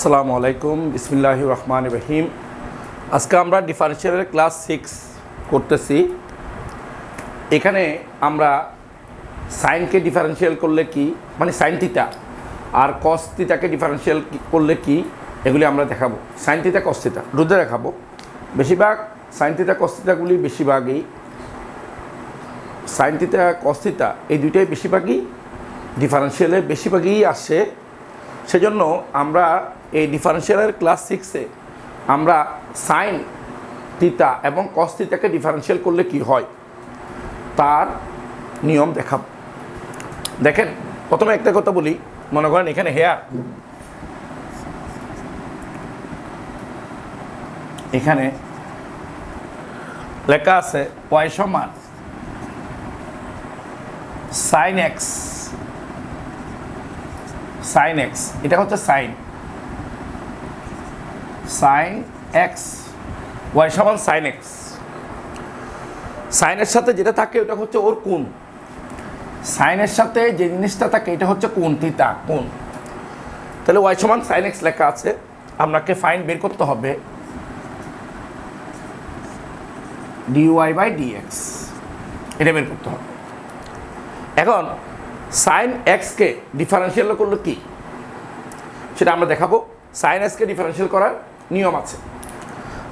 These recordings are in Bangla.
আসসালামু আলাইকুম বিসমিল্লাহির রহমানির রহিম। আজকে আমরা ডিফারেনশিয়ালের ক্লাস 6 করতেছি। এখানে আমরা সাইনকে ডিফারেনশিয়াল করলে কি, মানে সাইন থিটা আর কস থিটাকে ডিফারেনশিয়াল করলে কি, এগুলি আমরা দেখাবো। সাইন থিটা কস থিটা রুদে দেখাবো। বেশিরভাগ সাইন থিটা কস থিটাগুলি বেশিরভাগই সাইন থিটা কস থিটা এই দুইটাই বেশিরভাগই ডিফারেনশিয়ালে বেশিরভাগই আসে। সেজন্য আমরা এই ডিফারেনশিয়ালের ক্লাস 6-এ আমরা সাইন থিটা এবং কস থিটাকে ডিফারেনশিয়াল করলে কি হয় তার নিয়ম দেখাব। দেখেন, প্রথমে একটা কথা বলি। মনে করেন এখানে হেয়ার, এখানে লেখা আছে y সমান সাইন এক্স, সাইন এক্স, এটা হচ্ছে সাইন এক্স, ওয়াই সমান সাইন এক্স। সাইনের সাথে যেটা থাকে ওটা হচ্ছে ওর কোণ। সাইনের সাথে যে জিনিসটা থাকে এটা হচ্ছে কোণ, থিটা, কোণ। তাহলে ওয়াই সমান সাইন এক্স লেখা আছে, আপনাকে ফাইন বের করতে হবে ডিওয়াই বাই ডিএক্স, এটা বের করতে হবে। এখন সাইন এক্সকে ডিফারেনশিয়াল করলে কি সেটা আমরা দেখাবো। সাইন এক্সকে ডিফারেনশিয়াল করার নিয়ম আছে।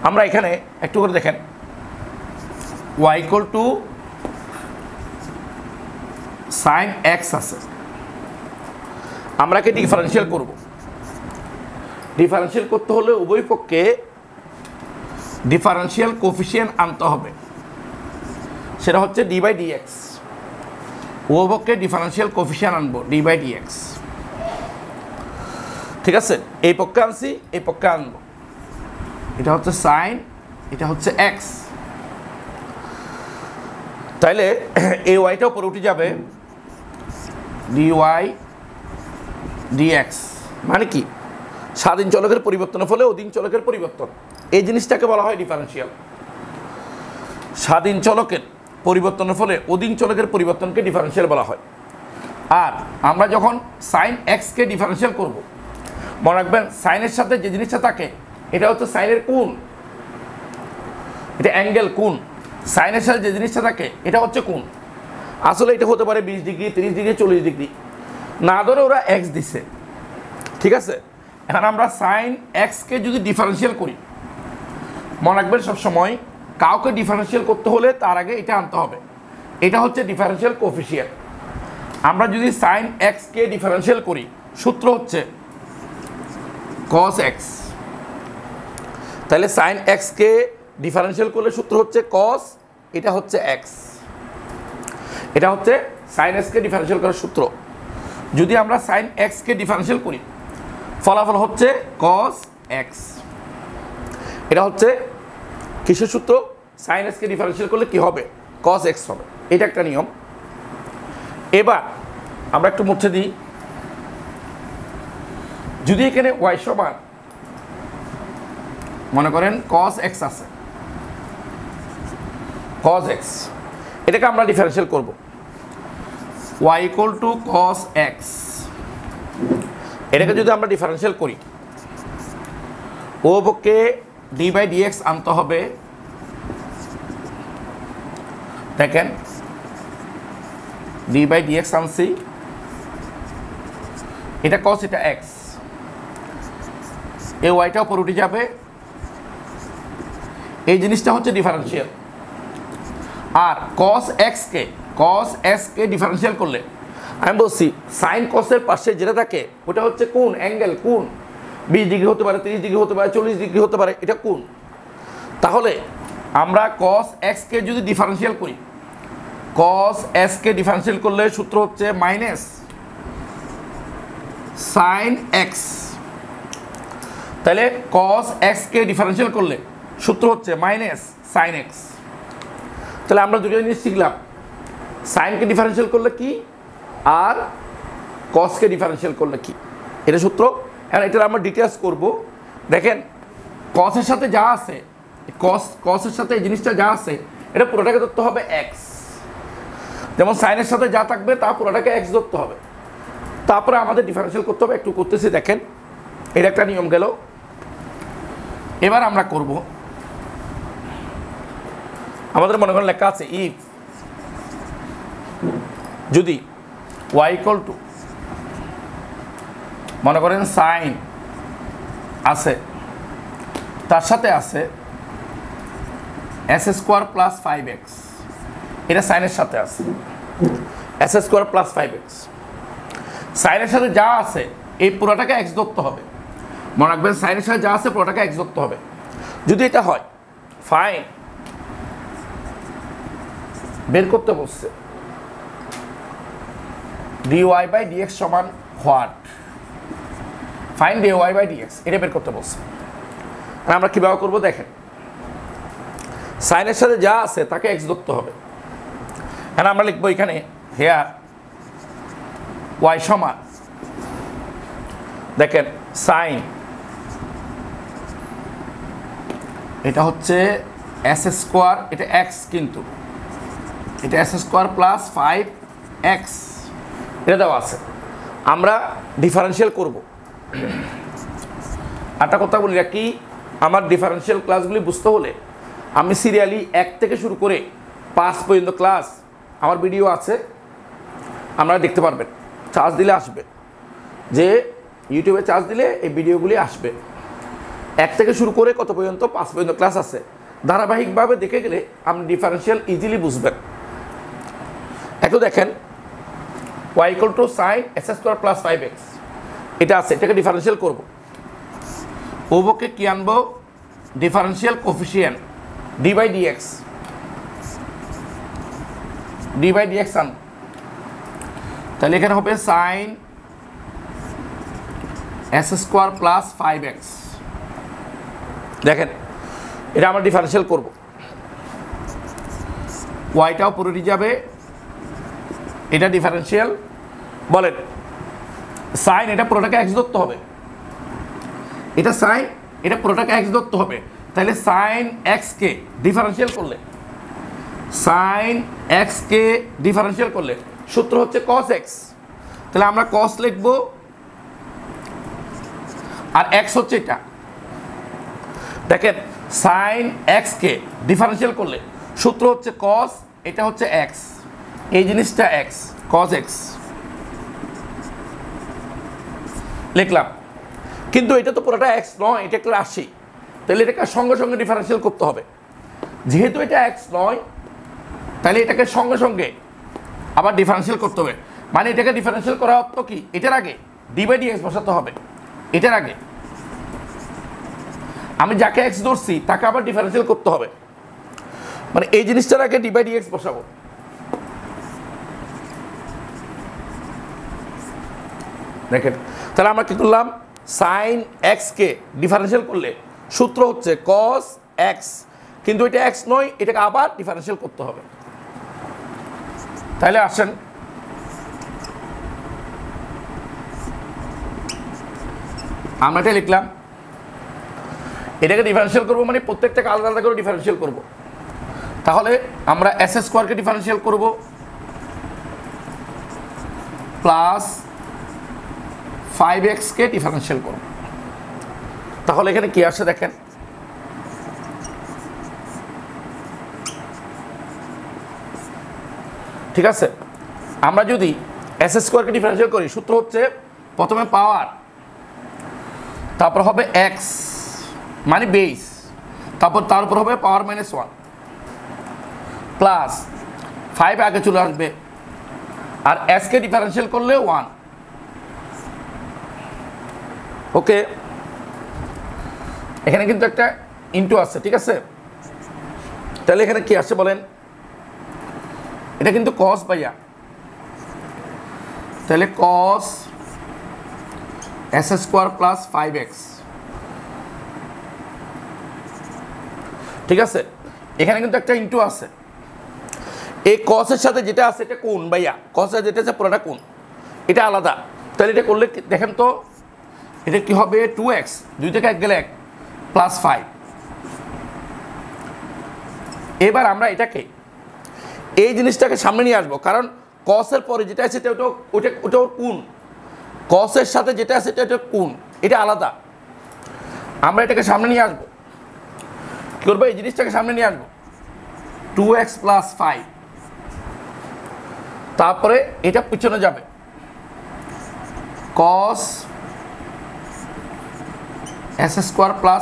আমরা এখানে একটু করে দেখেন, y equal to sine x আছে, আমরা কি ডিফারেনশিয়াল করব। ডিফারেনশিয়াল করতে হলে উভয় পক্ষে ডিফারেনশিয়াল কোফিশিয়েন্ট আনতে হবে, সেটা হচ্ছে ডি বাই ডিএক্স। উভয় পক্ষে ডিফারেনশিয়াল কোফিশিয়েন্ট আনবো ডি বাই ডিএক্স, ঠিক আছে। এই পক্ষে আনছি, এই পক্ষে আনবো। এটা হচ্ছে সাইন, এটা হচ্ছে এক্স। তাইলে এই ওয়াইটা উপরে উঠে যাবে ডিওয়াই ডিএক্স। মানে কি, স্বাধীন চলকের পরিবর্তনের ফলে অধীন চলকের পরিবর্তন, এই জিনিসটাকে বলা হয় ডিফারেনশিয়াল। স্বাধীন চলকের পরিবর্তনের ফলে অধীন চলকের পরিবর্তনকে ডিফারেনশিয়াল বলা হয়। আর আমরা যখন সাইন এক্সকে ডিফারেনশিয়াল করব, মনে রাখবেন সাইনের সাথে যে জিনিসটা থাকে এটা হচ্ছে সাইনের কোণ, এটা অ্যাঙ্গেল, কোণ। সাইনের সাথে যে জিনিসটা থাকে এটা হচ্ছে কোণ। আসলে এটা হতে পারে 20 ডিগ্রি, 30 ডিগ্রি, 40 ডিগ্রি, না ধরে ওরা এক্স দিছে, ঠিক আছে। এখন আমরা সাইন এক্সকে যদি ডিফারেনশিয়াল করি, মনে রাখবেন সবসময় কাউকে ডিফারেনশিয়াল করতে হলে তার আগে এটা আনতে হবে, এটা হচ্ছে ডিফারেনশিয়াল কোফিশিয়েন্ট। আমরা যদি সাইন এক্সকে ডিফারেনশিয়াল করি, সূত্র হচ্ছে কস এক্স। তাহলে সাইন এক্সকে ডিফারেনশিয়াল করলে সূত্র হচ্ছে কস, এটা হচ্ছে এক্স, এটা হচ্ছে সাইন এক্সকে ডিফারেনশিয়াল করার সূত্র। যদি আমরা সাইন এক্সকে ডিফারেনশিয়াল করি, ফলাফল হচ্ছে কস এক্স। এটা হচ্ছে কিসের সূত্র? সাইন এক্সকে ডিফারেনশিয়াল করলে কি হবে? কস এক্স হবে। এটা একটা নিয়ম। এবার আমরা একটু মুছে দিই। যদি এখানে ওয়াই সমান মনে করেন কস এক্স আছে, কস এক্স, এটাকে আমরা ডিফারেনশিয়াল করব। Y equal to cos x, এটাকে যদি আমরা ডিফারেনশিয়াল করি, ও পক্ষে ডি বাই ডিএক্স আনতে হবে। দেখেন ডি বাই ডিএক্স আনছি, এটা কস, এটা এক্স, এই ওয়াইটা উপর উঠে যাবে। এই জিনিসটা হচ্ছে ডিফারেনশিয়াল। আর কস এক্সকে ডিফারেনশিয়াল করলে আমি বলছি সাইন কসের পাশে যেটা থাকে ওটা হচ্ছে কোণ, অ্যাঙ্গেল, কোণ। 20 ডিগ্রি হতে পারে, 30 ডিগ্রি হতে পারে, 40 ডিগ্রি হতে পারে, এটা কোণ। তাহলে আমরা কস এক্সকে যদি ডিফারেনশিয়াল করি, কস এক্সকে ডিফারেনশিয়াল করলে সূত্র হচ্ছে মাইনাস সাইন এক্স। তাহলে কস এক্সকে ডিফারেনশিয়াল করলে সূত্র হচ্ছে মাইনাস সাইন এক্স। তাহলে আমরা দুটো জিনিস শিখলাম, সাইনকে ডিফারেনশিয়াল করলে কি আর কসকে ডিফারেনশিয়াল করলে কি, এটা সূত্র। এখন এটা আমরা ডিটেলস করব। দেখেন কসের সাথে যা আছে, কসের সাথে এই জিনিসটা যা আছে এটা পুরোটাকে ধরতে হবে এক্স। যেমন সাইনের সাথে যা থাকবে তা পুরোটাকে এক্স ধরতে হবে। তারপরে আমাদের ডিফারেনশিয়াল করতে হবে। একটু করতেছি, দেখেন এটা একটা নিয়ম গেল। এবার আমরা করব, আমাদের মনে করেন লেখা আছে ইফ যদি y ইকুয়াল টু মনে করেন সাইন আছে, তার সাথে আছে এস স্কোয়ার প্লাস 5x, এটা সাইনের সাথে আছে এস স্কোয়ার প্লাস 5x। সাইনের সাথে যা আছে এই পুরোটাকে এক্স ধরতে হবে। মনে রাখবেন সাইনের সাথে যা আছে পুরোটাকে এক্স ধরতে হবে। যদি এটা হয় ফাইন বের করতে বসছে dy বাই dx সমান what, fine dy by dx, এটা বের করতে বসছে। আর আমরা কীভাবে করবো দেখেন, সাইনের সাথে যা আছে তাকে এক্স ধরতে হবে। আর আমরা লিখবো এখানে হেয়ার y সমান, দেখেন সাইন এটা হচ্ছে এস স্কোয়ার, এটা এক্স, কিন্তু এটা এস স্কোয়ার প্লাস 5x, এটা দেওয়া আছে। আমরা ডিফারেন্সিয়াল করব। একটা কথা বলি রাখি, আমার ডিফারেন্সিয়াল ক্লাসগুলি বুঝতে হলে আমি সিরিয়ালি 1 থেকে শুরু করে 5 পর্যন্ত ক্লাস আমার ভিডিও আছে, আপনারা দেখতে পারবেন। চার্জ দিলে আসবে, যে ইউটিউবে চার্জ দিলে এই ভিডিওগুলি আসবে। 1 থেকে শুরু করে কত পর্যন্ত 5 পর্যন্ত ক্লাস আছে, ধারাবাহিকভাবে দেখে গেলে আপনি ডিফারেন্সিয়াল ইজিলি বুঝবেন। একটু দেখেন y equal to sine s square plus 5x, এটা আছে, এটাকে ডিফারেন্সিয়াল করব। উভয়কে কি আনবো, differential coefficient d by dx, d by dx আনবো। তাহলে এখানে হবে sign s square plus 5x। দেখেন এটা আমরা ডিফারেন্সিয়াল করব, ওয়াইটাও পুরোটি যাবে, এটা ডিফারেন্সিয়াল। বলেন সাইন এটা পুরোটাকে এক্স ধরতে হবে, এটা সাইন এটা পুরোটাকে এক্স ধরতে হবে। তাহলে সাইন এক্সকে ডিফারেন্সিয়াল করলে, সাইন এক্সকে ডিফারেন্সিয়াল করলে সূত্র হচ্ছে কস এক্স। তাহলে আমরা কস লিখব, আর এক্স হচ্ছে এটা। দেখেন সাইন এক্সকে ডিফারেন্সিয়াল করলে সূত্র হচ্ছে কস, এটা হচ্ছে এক্স, এই জিনিসটা এক্স, কস এক্স লিখলাম। কিন্তু এটা তো পুরোটা এক্স নয়, এটা একটা রাশি, তাহলে এটাকে সঙ্গে সঙ্গে ডিফারেন্সিয়াল করতে হবে। যেহেতু এটা এক্স নয়, তাহলে এটাকে সঙ্গে সঙ্গে আবার ডিফারেন্সিয়াল করতে হবে। মানে এটাকে ডিফারেন্সিয়াল করা অর্থ কি, এটার আগে ডি বাই ডিএক্স বসাতে হবে। এটার আগে আমি যাকে এক্স ধরছি তাকে আবার ডিফারেন্সিয়াল করতে হবে, মানে এই জিনিসটার আগে ডি বাই ডিএক্স বসাবো। দেখেন তাহলে আমরা কি করলাম, সাইন এক্সকে ডিফারেন্সিয়াল করলে সূত্র হচ্ছে কস এক্স, কিন্তু এটা এক্স নয়, এটাকে আবার ডিফারেন্সিয়াল করতে হবে। তাহলে আসেন আমরা এটা লিখলাম, এটাকে ডিফারেন্সিয়াল করবো, মানে প্রত্যেকটাকে আলাদা আলাদা করে ডিফারেন্সিয়াল করব। তাহলে আমরা এস স্কোয়ারকে ডিফারেন্সিয়াল করব প্লাস 5x কে ডিফারেন্সিয়াল করব। তাহলে এখানে কি আসে দেখেন, ঠিক আছে। আমরা যদি এস স্কোয়ারকে ডিফারেন্সিয়াল করি, সূত্র হচ্ছে প্রথমে পাওয়ার, তারপর হবে এক্স মানে বেস, তারপর তার উপর হবে পাওয়ার -1 প্লাস 5 আগে চলে আসবে, আর এস কে ডিফারেন্সিয়াল করলে 1। ওকে, এখানে কিন্তু একটা ইনটু আছে, ঠিক আছে। তাহলে এখানে কি আসছে বলেন, এটা কিন্তু কস ভাইয়া, তাহলে কস এস স্কোয়ার প্লাস 5x, ঠিক আছে। এখানে কিন্তু একটা ইনটু আছে, এই কসের সাথে যেটা আছে এটা কোণ ভাইয়া, কসের যেটা আছে পুরোটা কোণ, এটা আলাদা। তাহলে এটা করলে দেখেন তো এটা কি হবে, 2x, 2 থেকে 1 গেলে 1 প্লাস 5। এবার আমরা এটাকে এই জিনিসটাকে সামনে নিয়ে আসবো, কারণ কসের পরে যেটা আছে ওটা কোণ, কসের সাথে যেটা আছে এটা কোণ, এটা আলাদা। আমরা এটাকে সামনে নিয়ে আসবো, কী করবো, এই জিনিসটাকে সামনে নিয়ে আসবো 2x + 5, তারপরে এটা পিছনে যাবে cos s²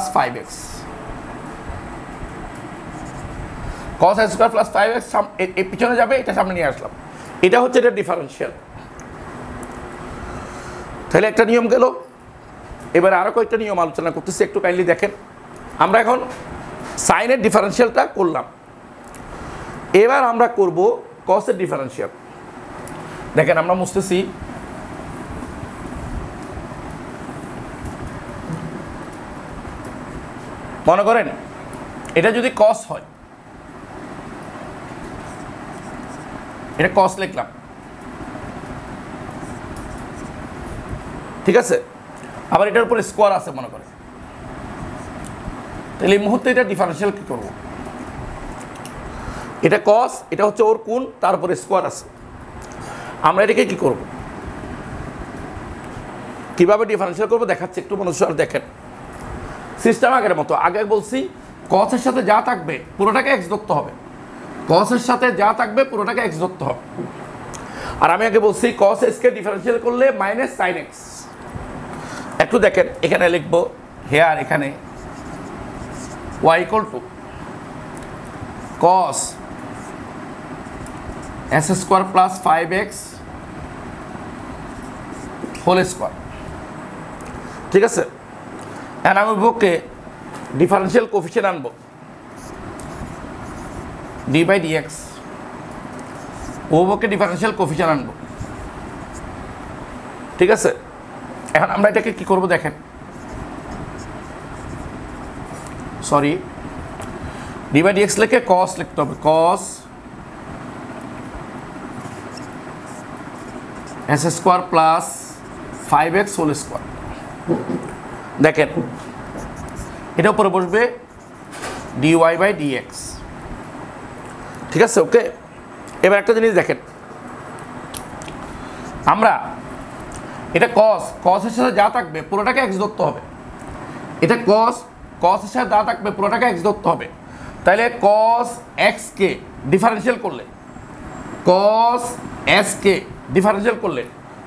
+ 5x, cos s² + 5x এই পিছনে যাবে, এটা সামনে নিয়ে আসলাম। এটা হচ্ছে এটা ডিফারেন্সিয়াল। তাহলে একটা নিয়ম গেল। এবার আরও কয়েকটা নিয়ম আলোচনা করতেছি, একটু কাইন্ডলি দেখেন। আমরা এখন সাইনের ডিফারেন্সিয়ালটা করলাম, এবার আমরা করব কসের ডিফারেন্সিয়াল। দেখেন আমরা মুছতেছি, মনে করেন এটা যদি কস হয়, এটা কস লিখলাম, ঠিক আছে, আবার এটার উপরে স্কোয়ার আছে মনে করেন, তাহলে এই মুহূর্তে এটা ডিফারেন্সিয়াল কী করবো, এটা কস, এটা হচ্ছে ওর কোণ, তার উপরে স্কোয়ার আছে, আমরা এটাকে কী করব, কীভাবে ডিফারেন্সিয়াল করবো দেখাচ্ছি, একটু মনোযোগ দেখেন। সিস্টেম আগের মতো, আগে বলছি কসের সাথে যা থাকবে পুরোটাকে এক্স ধরতে হবে, কসের সাথে যা থাকবে পুরোটাকে এক্স ধরতে হবে। আর আমি আগে বলছি কস এসকে ডিফারেন্সিয়াল করলে মাইনাস সাইন এক্স। একটু দেখেন, এখানে লিখবো হেয়ার, এখানে y = cos s² + 5x whole square, ঠিক আছে। এখন আমি উভয়কে ডিফারেন্সিয়াল কোফিশিয়েন্ট আনবো d/dx, উভয়কে ডিফারেন্সিয়াল কোফিশিয়েন্ট আনবো, ঠিক আছে। এখন আমরা এটাকে কি করব দেখেন, সরি, d/dx লিখে cos লিখতে হবে, cos s² + 5x whole square. দেখেন এটা উপরে বসবে dy/dx, ঠিক আছে, ওকে। এবার একটা জিনিস দেখেন, আমরা এটা কসের সাথে যা থাকবে পুরোটাকে এক্স ধরতে হবে, এটা কসের সাথে যা থাকবে পুরোটাকে এক্স ধরতে হবে। তাহলে cos x কে ডিফারেন্সিয়াল করলে, cos s কে ডিফারেন্সিয়াল করলে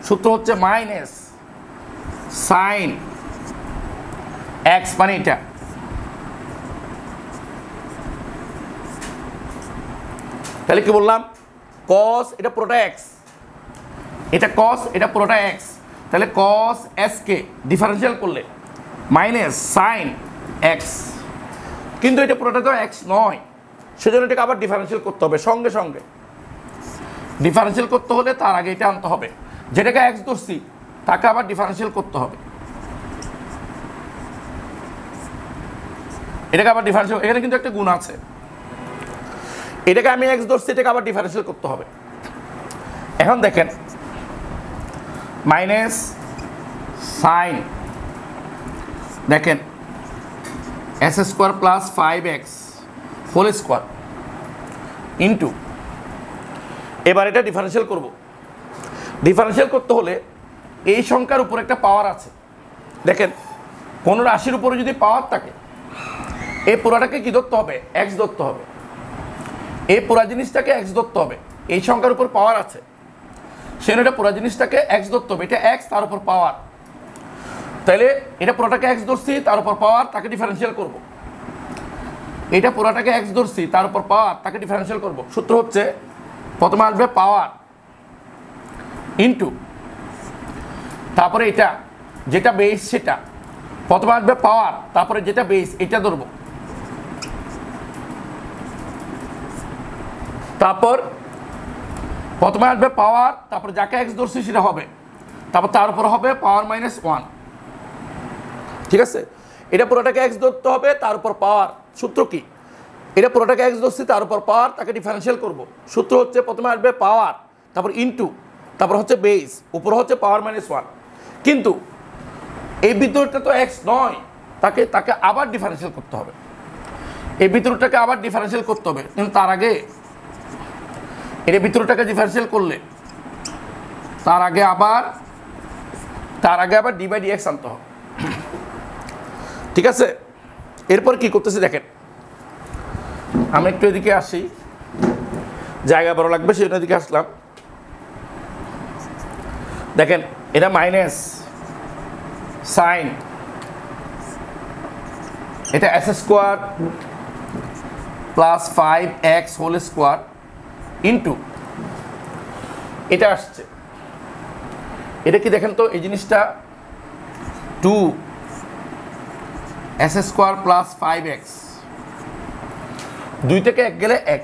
সূত্র হচ্ছে মাইনাস সাইন x, মানে এটা, তাহলে কি বললাম, cos এটা পুরোটা x, এটা cos এটা পুরোটা x, তাহলে cos s কে ডিফারেন্সিয়াল করলে মাইনাস সাইন x, কিন্তু এটা পুরোটা তো x নয়, সেজন্য এটাকে আবার ডিফারেন্সিয়াল করতে হবে। সঙ্গে সঙ্গে ডিফারেন্সিয়াল করতে হলে তার আগে এটা আনতে হবে, যেটাকে x ধরছি তাকে আবার ডিফারেন্সিয়াল করতে হবে, এটাকে আবার ডিফারেন্সিয়াল, এখানে কিন্তু একটা গুণ আছে, এটাকে আমি x ধরছি, এটাকে আবার ডিফারেন্সিয়াল করতে হবে। এখন দেখেন মাইনাস সাইন, দেখেন s² + 5x whole square into, এবার এটা ডিফারেন্সিয়াল করব। ডিফারেন্সিয়াল করতে হলে এই সংখ্যার উপর একটা পাওয়ার আছে, দেখেন কোনো রাশির উপরে যদি পাওয়ার থাকে এই পুরাটাকে কি ধরতে হবে, এক্স ধরতে হবে, এই পুরা জিনিসটাকে এক্স ধরতে হবে, এই সংখ্যার উপর পাওয়ার আছে সেজন্য এটা পুরা জিনিসটাকে এক্স ধরতে হবে, এটা এক্স তার উপর পাওয়ার, তাহলে এটা পুরোটাকে এক্স ধরছি তার উপর পাওয়ার, তাকে ডিফারেন্সিয়াল করব। এটা পুরোটাকে এক্স ধরছি তার উপর পাওয়ার, তাকে ডিফারেন্সিয়াল করব। সূত্র হচ্ছে প্রথমে আসবে পাওয়ার ইন্টু, তারপরে এটা যেটা বেস সেটা, প্রথমে আসবে পাওয়ার, তারপরে যেটা বেস এটা ধরবো, তারপর প্রথমে আসবে পাওয়ার, তারপর যাকে এক্স ধরছি সেটা হবে, তারপর তার উপর হবে পাওয়ার -1, ঠিক আছে। এটা পুরোটাকে এক্স ধরতে হবে তার উপর পাওয়ার, সূত্র কি, এটা পুরোটাকে এক্স ধরছি তার উপর পাওয়ার, তাকে ডিফারেন্সিয়াল করব। সূত্র হচ্ছে প্রথমে আসবে পাওয়ার, তারপর ইনটু, তারপর হচ্ছে বেস, উপর হচ্ছে পাওয়ার -1, কিন্তু এই ভিতরটা তো এক্স নয়, তাকে আবার ডিফারেন্সিয়াল করতে হবে, এই ভিতরটাকে আবার ডিফারেন্সিয়াল করতে হবে, কিন্তু তার আগে এর ভিতরটাকে ডিফারেন্সিয়াল করলে তার আগে আবার d/dx আনতে হবে। ঠিক আছে, এরপর কি করতেছি দেখেন, আমি একটু এদিকে আসি, জায়গা বড় লাগবে সেই জন্য এদিকে আসলাম। দেখেন এটা মাইনাস সাইন, এটা s square plus 5x whole square into এটা আসছে, এটা কি দেখেন তো এই জিনিসটা 2s স্কোয়ার প্লাস 5x, 2 থেকে 1 গেলে 1।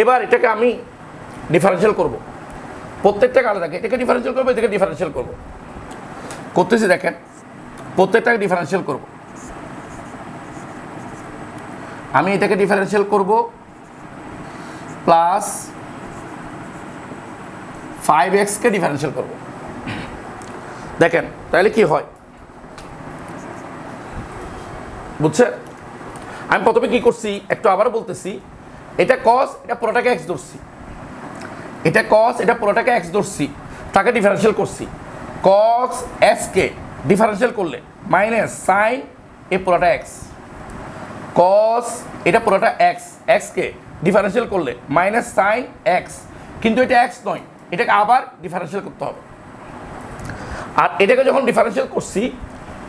এবার এটাকে আমি ডিফারেন্সিয়াল করব, প্রত্যেকটাকে আলাদা, এটাকে ডিফারেন্সিয়াল করবো, এটাকে ডিফারেন্সিয়াল করবো, করতেছি দেখেন প্রত্যেকটাকে ডিফারেন্সিয়াল করব। আমি এটাকে ডিফারেন্সিয়াল করব প্লাস 5x কে ডিফারেন্সিয়াল করব। দেখেন তাহলে কি হয় বুঝছেন? আমি প্রথমে কি করছি একটু আবার বলতেছি, এটা cos, এটা পুরোটাকে x ধরছি, এটা cos, এটা পুরোটাকে x ধরছি, তাকে ডিফারেন্সিয়াল করছি। cos s কে ডিফারেন্সিয়াল করলে মাইনাস সাইন এ পুরোটা x, cos এটা পুরোটা x, x কে ডিফারেন্সিয়াল করলে মাইনাস সাইন x, কিন্তু এটা x নয়, এটাকে আবার ডিফারেন্সিয়াল করতে হবে। আর এটাকে যখন ডিফারেন্সিয়াল করছি,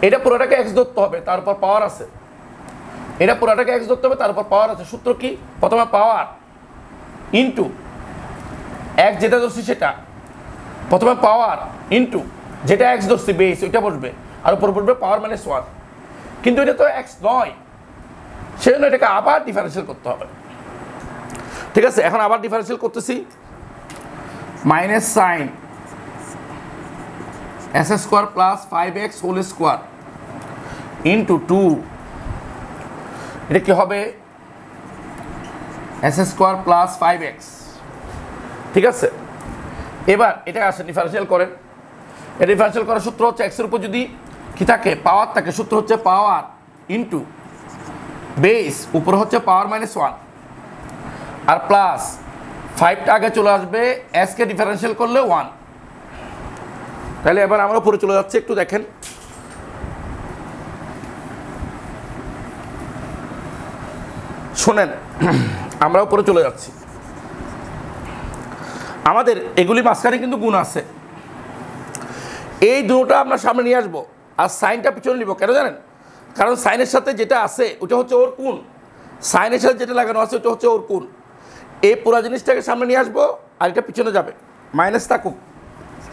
এটা পুরোটাকে x ধরতে হবে, তার উপর পাওয়ার আছে, এটা পুরোটাকে x ধরতে হবে, তার উপর পাওয়ার আছে। সূত্র কি? প্রথমে পাওয়ার ইন্টু x যেটা ধরছি সেটা, প্রথমে পাওয়ার ইন্টু যেটা x ধরছি বেস ওইটা বসবে, আর উপর বসবে পাওয়ার মাইনাস 1, কিন্তু এটা তো x নয়, সেজন্য এটাকে আবার ডিফারেন্সিয়াল করতে হবে। ঠিক আছে, এখন আবার ডিফারেন্সিয়াল করতেছি, minus sine s square plus 5x whole square into 2, এটা কি হবে এস স্কোয়ার প্লাস 5x। ঠিক আছে, এবার এটা আসে ডিফারেন্সিয়াল করেন। এটা ডিফারেন্সিয়াল করার সূত্র হচ্ছে x এর উপর যদি কি থাকে পাওয়ার থাকে, সূত্র হচ্ছে পাওয়ার ইন্টু বেস, উপরে হচ্ছে পাওয়ার মাইনাস 1, আর প্লাস 5টা আগে চলে আসবে, s কে ডিফারেন্সিয়াল করলে 1। তাহলে এবার আমরা উপরে চলে যাচ্ছি, একটু দেখেন, শোনেন, আমরা উপরে চলে যাচ্ছি, আমাদের এগুলি মাঝখানে কিন্তু গুণ আছে, এই দুটোটা আমরা সামনে নিয়ে আসবো, আর সাইনটা পিছনে নিব। কেন জানেন? কারণ সাইনের সাথে যেটা আছে ওটা হচ্ছে ওর কোণ, সাইনের সাথে যেটা লাগানো আছে ওটা হচ্ছে ওর কোণ। এই পুরো জিনিসটাকে সামনে নিয়ে আসবো, আর এটা পিছনে যাবে, মাইনাস থাকুক,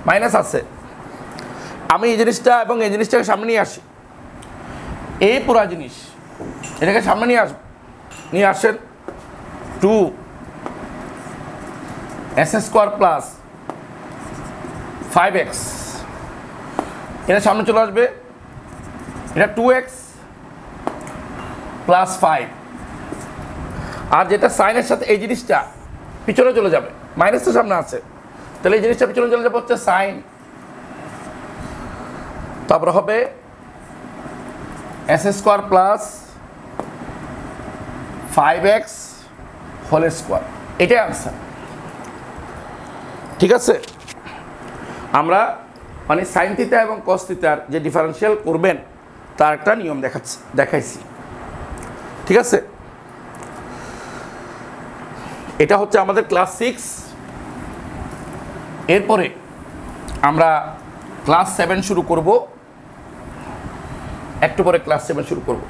মাইনাস আছে, আমি এই জিনিসটা এবং এই জিনিসটাকে সামনে নিয়ে আসি, এই পুরো জিনিস এটাকে সামনে নিয়ে আসবো, নিয়ে আসেন 2s স্কোয়ার প্লাস 5x, এটা সামনে চলে আসবে, এটা 2x প্লাস 5, আর যেটা সাইনের সাথে এই জিনিসটা পিছনে চলে যাবে, মাইনাস তো সামনে আছে, তাহলে এই জিনিসটা পিছনে চলে যাবে হচ্ছে সাইন, তারপর হবে s square plus 5x whole square, এটাই আনসার। ঠিক আছে, আমরা মানে সাইন থিটা এবং কস থিটার যে ডিফারেন্সিয়াল করবেন তার একটা নিয়ম দেখাইছি। ঠিক আছে, এটা হচ্ছে আমাদের ক্লাস 6, এরপরে আমরা ক্লাস 7 শুরু করব, একটু পরে ক্লাস 7 শুরু করব।